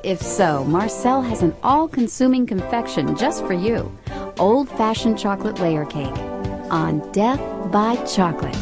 If so, Marcel has an all-consuming confection just for you. Old-fashioned chocolate layer cake on Death by Chocolate.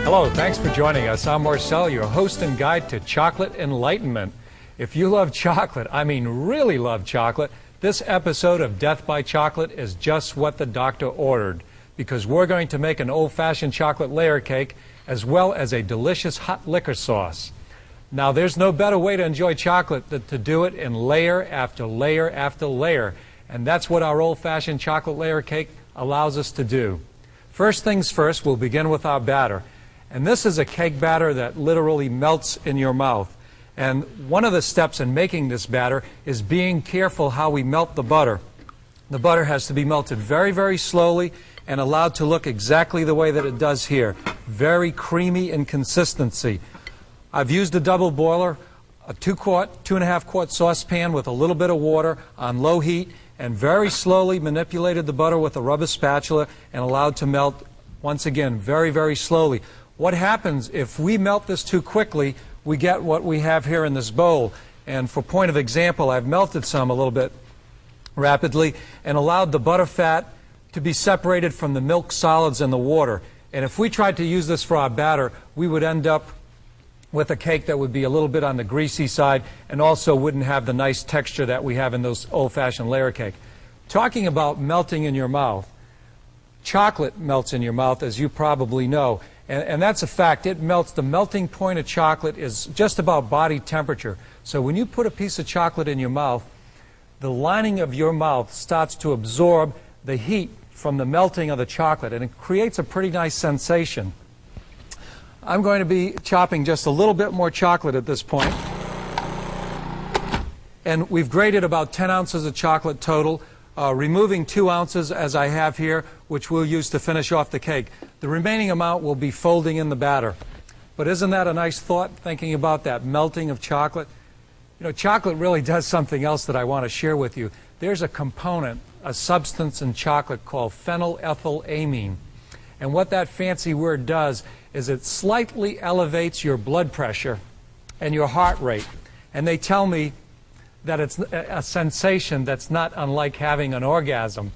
Hello, thanks for joining us. I'm Marcel, your host and guide to chocolate enlightenment. If you love chocolate, I mean really love chocolate, this episode of Death by Chocolate is just what the doctor ordered, because we're going to make an old-fashioned chocolate layer cake as well as a delicious hot liquor sauce. Now, there's no better way to enjoy chocolate than to do it in layer after layer after layer, and that's what our old-fashioned chocolate layer cake allows us to do. First things first, we'll begin with our batter. And this is a cake batter that literally melts in your mouth. And one of the steps in making this batter is being careful how we melt the butter. The butter has to be melted very, very slowly and allowed to look exactly the way that it does here. Very creamy in consistency. I've used a double boiler, a 2.5 quart saucepan with a little bit of water on low heat, and very slowly manipulated the butter with a rubber spatula and allowed to melt, once again, very, very slowly. What happens if we melt this too quickly, we get what we have here in this bowl. And for point of example, I've melted some a little bit rapidly and allowed the butter fat to be separated from the milk solids and the water. And if we tried to use this for our batter, we would end up with a cake that would be a little bit on the greasy side and also wouldn't have the nice texture that we have in those old-fashioned layer cake. Talking about melting in your mouth, chocolate melts in your mouth, as you probably know. And that's a fact. It melts. The melting point of chocolate is just about body temperature. So when you put a piece of chocolate in your mouth, the lining of your mouth starts to absorb the heat from the melting of the chocolate, and it creates a pretty nice sensation. I'm going to be chopping just a little bit more chocolate at this point. And we've grated about 10 ounces of chocolate total. Removing 2 ounces, as I have here, which we'll use to finish off the cake. The remaining amount will be folding in the batter. But isn't that a nice thought, thinking about that melting of chocolate? You know, chocolate really does something else that I want to share with you. There's a component, a substance in chocolate called phenylethylamine. And what that fancy word does is it slightly elevates your blood pressure and your heart rate. And they tell me that it's a sensation that's not unlike having an orgasm.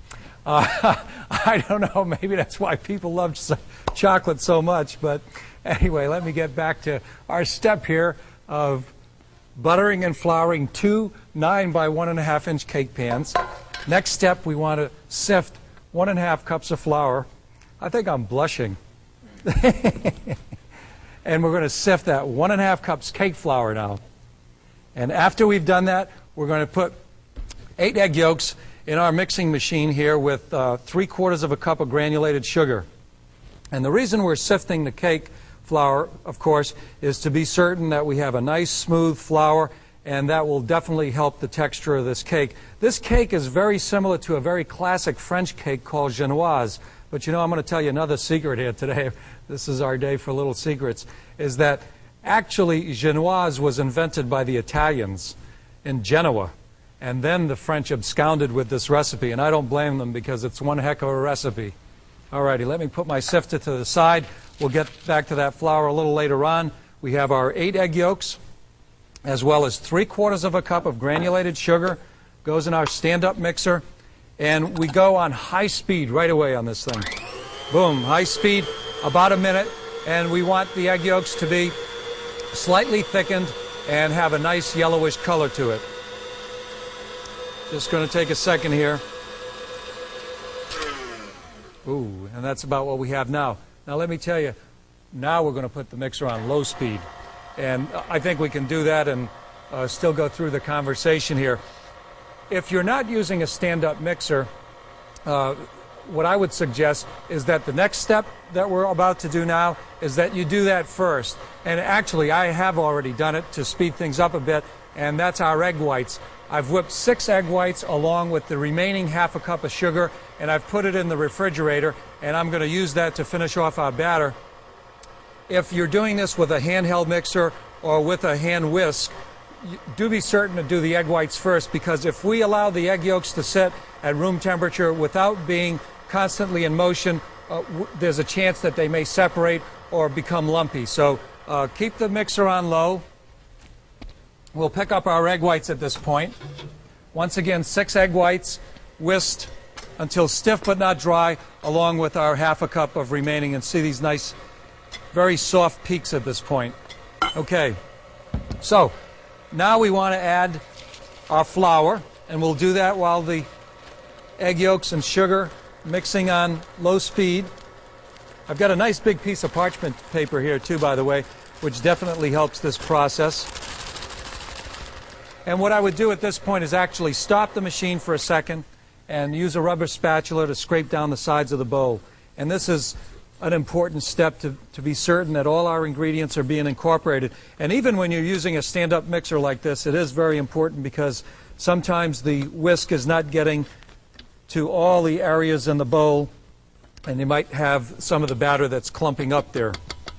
I don't know, maybe that's why people love chocolate so much, but anyway, let me get back to our step here of buttering and flouring 2 9 by 1.5 inch cake pans. Next step, we want to sift 1.5 cups of flour. I think I'm blushing. And we're going to sift that 1.5 cups cake flour now. And after we've done that, we're going to put 8 egg yolks in our mixing machine here with 3/4 of a cup of granulated sugar. And the reason we're sifting the cake flour, of course, is to be certain that we have a nice smooth flour, and that will definitely help the texture of this cake. This cake is very similar to a very classic French cake called Genoise. But you know, I'm going to tell you another secret here today. This is our day for little secrets, is that actually, Genoise was invented by the Italians in Genoa, and then the French absconded with this recipe, and I don't blame them because it's one heck of a recipe. Alrighty, let me put my sifter to the side. We'll get back to that flour a little later on. We have our 8 egg yolks, as well as 3/4 of a cup of granulated sugar, goes in our stand-up mixer, and we go on high speed right away on this thing. Boom, high speed, about a minute, and we want the egg yolks to be slightly thickened and have a nice yellowish color to it. Just going to take a second here. Ooh, and that's about what we have now. Now let me tell you, now we're going to put the mixer on low speed. And I think we can do that and still go through the conversation here. If you're not using a stand-up mixer, what I would suggest is that the next step that we're about to do now is that you do that first. And actually, I have already done it to speed things up a bit, and that's our egg whites. I've whipped 6 egg whites along with the remaining ½ a cup of sugar, and I've put it in the refrigerator, and I'm going to use that to finish off our batter. If you're doing this with a handheld mixer or with a hand whisk, do be certain to do the egg whites first, because if we allow the egg yolks to sit at room temperature without being constantly in motion, there's a chance that they may separate or become lumpy. So keep the mixer on low. We'll pick up our egg whites at this point. Once again, 6 egg whites, whisked until stiff but not dry, along with our ½ a cup of remaining, and see these nice, very soft peaks at this point. Okay, so now we want to add our flour, and we'll do that while the egg yolks and sugar mixing on low speed. I've got a nice big piece of parchment paper here too, by the way, which definitely helps this process. And what I would do at this point is actually stop the machine for a second and use a rubber spatula to scrape down the sides of the bowl. And this is an important step to be certain that all our ingredients are being incorporated. And even when you're using a stand-up mixer like this, it is very important, because sometimes the whisk is not getting to all the areas in the bowl, and you might have some of the batter that's clumping up there.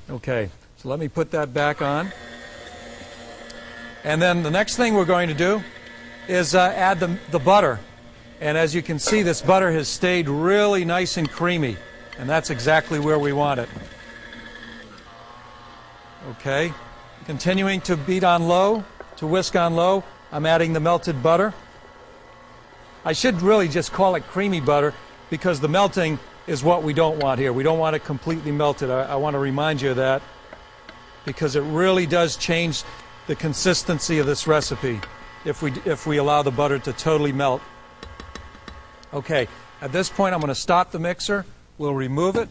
Okay, so let me put that back on. And then the next thing we're going to do is add the butter. And as you can see, this butter has stayed really nice and creamy, and that's exactly where we want it. Okay, continuing to beat on low, to whisk on low, I'm adding the melted butter. I should really just call it creamy butter, because the melting is what we don't want here. We don't want it completely melted. I want to remind you of that, because it really does change the consistency of this recipe if we allow the butter to totally melt. Okay, at this point I'm going to stop the mixer. We'll remove it,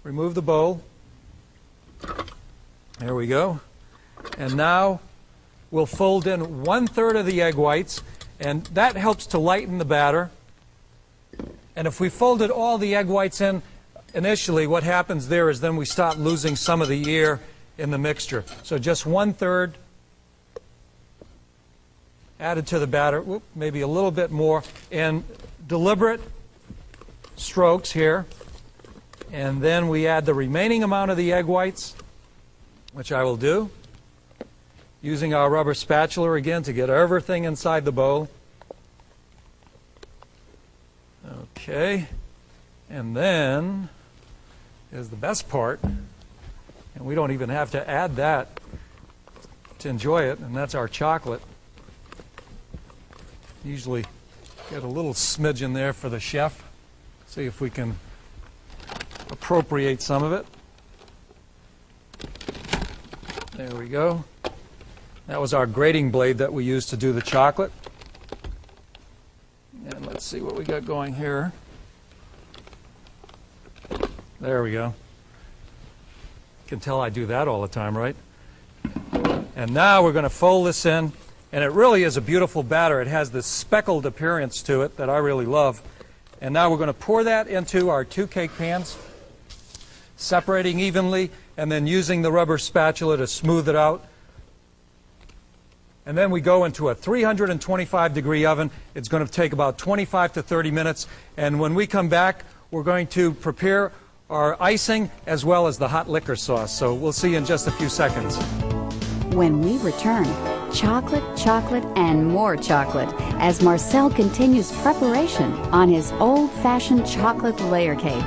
remove the bowl. There we go. And now we'll fold in 1/3 of the egg whites, and that helps to lighten the batter. And if we folded all the egg whites in initially, what happens there is then we start losing some of the air in the mixture. So just 1/3 added to the batter, maybe a little bit more, in deliberate strokes here. And then we add the remaining amount of the egg whites, which I will do, using our rubber spatula again to get everything inside the bowl. Okay, and then is the best part, and we don't even have to add that to enjoy it, and that's our chocolate. Usually get a little smidge in there for the chef. See if we can appropriate some of it. There we go. That was our grating blade that we used to do the chocolate. And let's see what we got going here. There we go. You can tell I do that all the time, right? And now we're going to fold this in, and it really is a beautiful batter. It has this speckled appearance to it that I really love. And now we're going to pour that into our 2 cake pans, separating evenly, and then using the rubber spatula to smooth it out. And then we go into a 325-degree oven. It's going to take about 25 to 30 minutes. And when we come back, we're going to prepare our icing as well as the hot liquor sauce. So we'll see you in just a few seconds. When we return, chocolate, chocolate, and more chocolate as Marcel continues preparation on his old-fashioned chocolate layer cake.